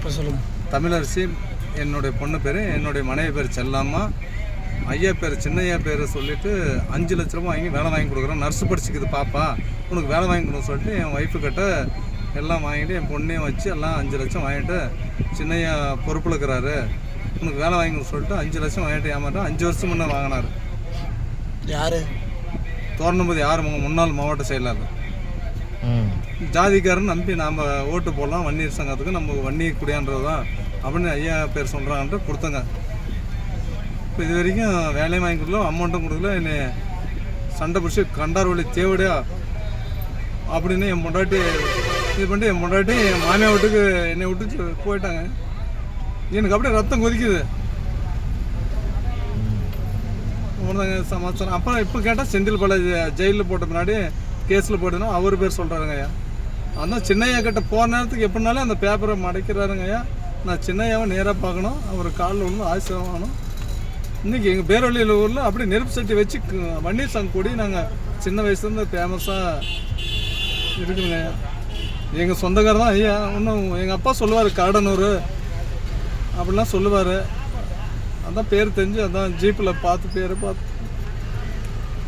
இப்போ சொல்லுங்கள். தமிழரசி என்னுடைய பொண்ணு பேர், என்னுடைய மனைவி பேர் செல்லம்மா. ஐயா பேர் சின்னையா பேர் சொல்லிவிட்டு 5 லட்ச ரூபா வாங்கி வேலை வாங்கி கொடுக்குறேன். நர்ஸு படிச்சுக்குது பாப்பா, உனக்கு வேலை வாங்கி கொடுன்னு சொல்லிட்டு என் ஒய்ஃபுக்கிட்ட எல்லாம் வாங்கிட்டு என் பொண்ணையும் வச்சு எல்லாம் 5 லட்சம் வாங்கிட்டு சின்னையா பொறுப்பில் இருக்கிறாரு, உனக்கு வேலை வாங்கி கொடுன்னு சொல்லிட்டு 5 லட்சம் வாங்கிட்டு ஏமாட்டேன். 5 வருஷம் முன்னே வாங்கினார். யார்? தோரணபதி யார் முன்னாள் மாவட்ட செயலாளர். ஜாதிக்காரன் நம்பி நாம் ஓட்டு போடலாம், வன்னியர் சங்கத்துக்கு நம்ம வன்னியர் குடியான்றது தான் அப்படின்னு ஐயா பேர் சொல்கிறாங்கன்ட்டு கொடுத்தங்க. இப்போ இது வரைக்கும் வேலையும் வாங்கி கொடுக்கல, அமௌண்ட்டும் கொடுக்கல. என்னை சண்டை பிடிச்சி கண்டார் வழி தேவடியா அப்படின்னு என் பொண்டாட்டி இது பண்ணிட்டு என் பொண்டாட்டி என் மாமியா வீட்டுக்கு என்னை விட்டு போயிட்டாங்க. எனக்கு அப்படியே ரத்தம் கொதிக்குது. சமாச்சாரம் அப்புறம் இப்போ கேட்டால் செந்தில் பாலாஜி ஜெயிலில் போட்ட முன்னாடி கேஸில் போட்டுனா அவர் பேர் சொல்கிறாருங்க ஐயா. அதான் சின்னையா கிட்ட போகிற நேரத்துக்கு எப்படினாலும் அந்த பேப்பரை மடைக்கிறாருங்க ஐயா. நான் சின்னையாவை நேராக பார்க்கணும், அவர் காலில் ஒன்று ஆசீர்வாதம் வாங்கணும். இன்றைக்கி எங்கள் பேரவழியில் ஊரில் அப்படி நெருப்பு சட்டி வச்சு வன்னியர் சங்கம் கூடி நாங்கள் சின்ன வயசுலேருந்து ஃபேமஸாக இருக்குதுங்க ஐயா. எங்கள் சொந்தக்காரர் தான் ஐயா. இன்னும் எங்கள் அப்பா சொல்லுவார் காடனூர் அப்படிலாம் சொல்லுவார். அதான் பேர் தெரிஞ்சு அதான் ஜீப்பில் பார்த்து பேரை பார்த்து